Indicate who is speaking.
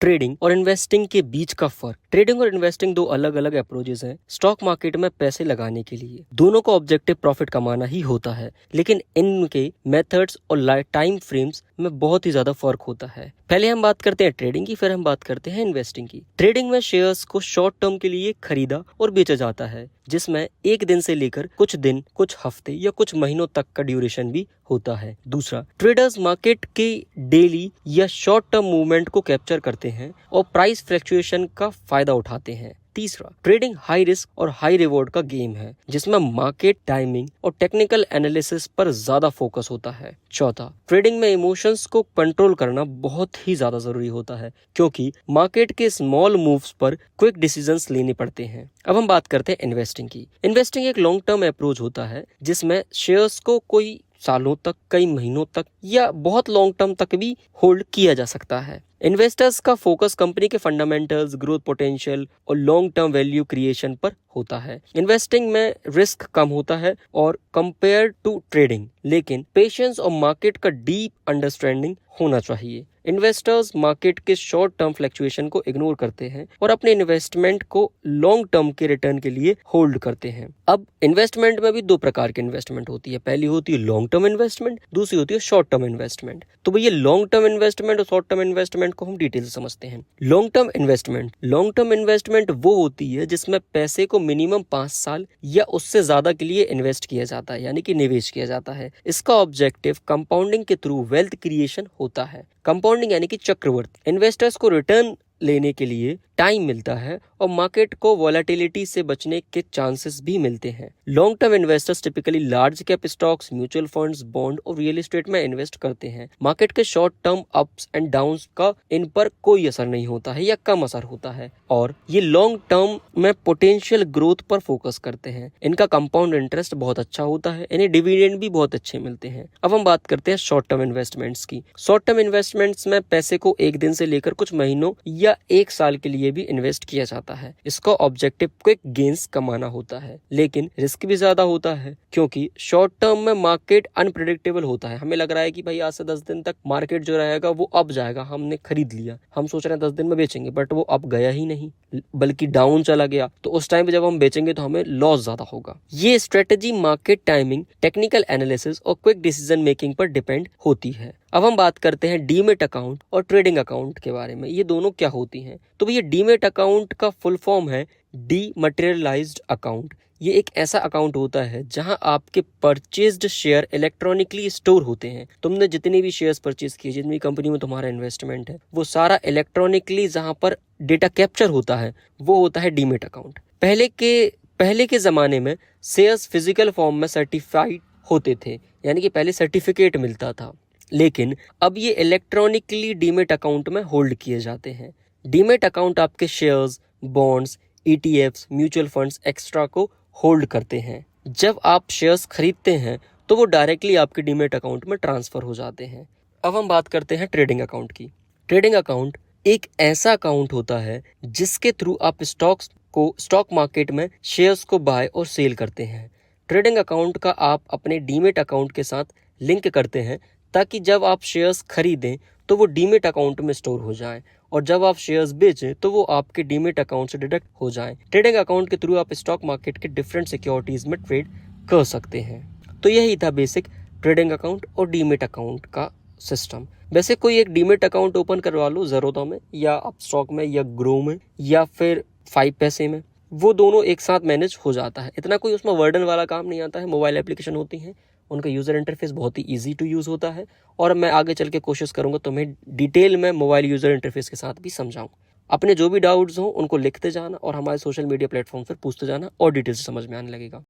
Speaker 1: Trading और investing के बीच का फर्क। ट्रेडिंग और इन्वेस्टिंग दो अलग अलग अप्रोचेस हैं स्टॉक मार्केट में पैसे लगाने के लिए। दोनों का ऑब्जेक्टिव प्रॉफिट कमाना ही होता है, लेकिन इनके मेथड्स और टाइम फ्रेम्स में बहुत ही ज्यादा फर्क होता है। पहले हम बात करते हैं ट्रेडिंग की, फिर हम बात करते हैं इन्वेस्टिंग की। ट्रेडिंग में शेयर्स को शॉर्ट टर्म के लिए खरीदा और बेचा जाता है, जिसमें एक दिन से लेकर कुछ दिन, कुछ हफ्ते या कुछ महीनों तक का ड्यूरेशन भी होता है। दूसरा, ट्रेडर्स मार्केट के डेली या शॉर्ट टर्म मूवमेंट को कैप्चर करते हैं और प्राइस फ्लक्चुएशन का फायदा उठाते हैं। तीसरा, ट्रेडिंग हाई रिस्क और हाई रिवॉर्ड का गेम है, जिसमें मार्केट टाइमिंग और टेक्निकल एनालिसिस पर ज्यादा फोकस होता है। चौथा, ट्रेडिंग में इमोशंस को कंट्रोल करना बहुत ही ज्यादा जरूरी होता है, क्योंकि मार्केट के स्मॉल मूव्स पर क्विक डिसीजंस लेने पड़ते हैं। अब हम बात करते हैं इन्वेस्टिंग की। इन्वेस्टिंग एक लॉन्ग टर्म अप्रोच होता है, जिसमें शेयर्स को कोई सालों तक, कई महीनों तक या बहुत लॉन्ग टर्म तक भी होल्ड किया जा सकता है। इन्वेस्टर्स का फोकस कंपनी के फंडामेंटल्स, ग्रोथ पोटेंशियल और लॉन्ग टर्म वैल्यू क्रिएशन पर होता है। इन्वेस्टिंग में रिस्क कम होता है और कंपेयर टू ट्रेडिंग, लेकिन पेशेंस और मार्केट का डीप अंडरस्टैंडिंग होना चाहिए। इन्वेस्टर्स मार्केट के शॉर्ट टर्म फ्लक्चुएशन को इग्नोर करते हैं और अपने इन्वेस्टमेंट को लॉन्ग टर्म के रिटर्न के लिए होल्ड करते हैं। अब इन्वेस्टमेंट में भी दो प्रकार की इन्वेस्टमेंट होती है। पहली होती है लॉन्ग टर्म इन्वेस्टमेंट, दूसरी होती है शॉर्ट टर्म इन्वेस्टमेंट। तो भैया लॉन्ग टर्म इन्वेस्टमेंट और शॉर्ट टर्म इन्वेस्टमेंट को हम डिटेल से समझते हैं। लॉन्ग टर्म इन्वेस्टमेंट वो होती है जिसमें पैसे को मिनिमम 5 साल या उससे ज्यादा के लिए इन्वेस्ट किया जाता है, यानी कि निवेश किया जाता है। इसका ऑब्जेक्टिव कंपाउंडिंग के थ्रू वेल्थ क्रिएशन होता है। कंपाउंडिंग यानी कि चक्रवृद्धि। इन्वेस्टर्स को रिटर्न लेने के लिए टाइम मिलता है और मार्केट को वॉलेटिलिटी से बचने के चांसेस भी मिलते हैं। Long term investors typically large cap stocks, mutual funds, bond और रियल एस्टेट में इन्वेस्ट करते हैं। मार्केट के short term ups and downs का इन पर कोई असर नहीं होता है या कम असर होता है, और ये लॉन्ग टर्म में पोटेंशियल ग्रोथ पर फोकस करते हैं। इनका कंपाउंड इंटरेस्ट बहुत अच्छा होता है, इन्हें डिविडेंड भी बहुत अच्छे मिलते हैं। अब हम बात करते हैं शॉर्ट टर्म इन्वेस्टमेंट्स की। शॉर्ट टर्म इन्वेस्टमेंट्स में पैसे को एक दिन से लेकर कुछ महीनों या एक साल के लिए भी इन्वेस्ट किया जाता है। इसका ऑब्जेक्टिव क्विक गेन्स कमाना होता है, लेकिन रिस्क भी ज्यादा होता है, क्योंकि शॉर्ट टर्म में मार्केट अनप्रेडिक्टेबल होता है। हमें लग रहा है कि भाई आज से 10 दिन तक मार्केट जो रहेगा वो अप जाएगा, हमने खरीद लिया, हम सोच रहे हैं 10 दिन में बेचेंगे, बट वो अप गया ही नहीं, बल्कि डाउन चला गया। तो उस टाइम पे जब हम बेचेंगे तो हमें लॉस ज्यादा होगा। ये strategy market timing, technical analysis और क्विक डिसीजन मेकिंग पर डिपेंड होती है। अब हम बात करते हैं डीमेट अकाउंट और ट्रेडिंग अकाउंट के बारे में। ये दोनों क्या होती हैं? तो ये डीमेट अकाउंट का फुल फॉर्म है डीमटेरियलाइज्ड अकाउंट। ये एक ऐसा अकाउंट होता है जहां आपके परचेज्ड शेयर इलेक्ट्रॉनिकली स्टोर होते हैं। तुमने जितने भी शेयर्स परचेज किए, जितनी कंपनी में तुम्हारा इन्वेस्टमेंट है, वो सारा इलेक्ट्रॉनिकली जहां पर डेटा कैप्चर होता है वो होता है डीमेट अकाउंट। पहले के जमाने में शेयर्स फिजिकल फॉर्म में सर्टिफाइड होते थे, यानी कि पहले सर्टिफिकेट मिलता था, लेकिन अब ये इलेक्ट्रॉनिकली डीमेट अकाउंट में होल्ड किए जाते हैं। डीमेट अकाउंट आपके shares, bonds, ETFs, mutual funds extra को होल्ड करते हैं। जब आप शेयर्स खरीदते हैं तो वो डायरेक्टली आपके डीमेट अकाउंट में ट्रांसफर हो जाते हैं। अब हम बात करते हैं ट्रेडिंग अकाउंट की। ट्रेडिंग अकाउंट एक ऐसा अकाउंट होता है जिसके थ्रू आप स्टॉक मार्केट में शेयर्स को बाय और सेल करते हैं। ट्रेडिंग अकाउंट का आप अपने डीमेट अकाउंट के साथ लिंक करते हैं, ताकि जब आप शेयर्स खरीदें तो वो डीमेट अकाउंट में स्टोर हो जाएं, और जब आप शेयर्स बेचें तो वो आपके डीमेट अकाउंट से डिडक्ट हो जाएं। ट्रेडिंग अकाउंट के थ्रू आप स्टॉक मार्केट के डिफरेंट सिक्योरिटीज में ट्रेड कर सकते हैं। तो यही था बेसिक ट्रेडिंग अकाउंट और डीमेट अकाउंट का सिस्टम। वैसे कोई एक डीमेट अकाउंट ओपन करवा लो ज़ेरोधा में या अपस्टॉक में या ग्रो में या फिर 5 पैसे में, वो दोनों एक साथ मैनेज हो जाता है। इतना कोई उसमें वर्डन वाला काम नहीं आता है। मोबाइल एप्लीकेशन होती हैं, उनका यूज़र इंटरफेस बहुत ही इजी टू यूज़ होता है, और मैं आगे चल के कोशिश करूंगा तुम्हें डिटेल में मोबाइल यूज़र इंटरफेस के साथ भी समझाऊं। अपने जो भी डाउट्स हो उनको लिखते जाना और हमारे सोशल मीडिया प्लेटफॉर्म पर पूछते जाना और डिटेल से समझ में आने लगेगा।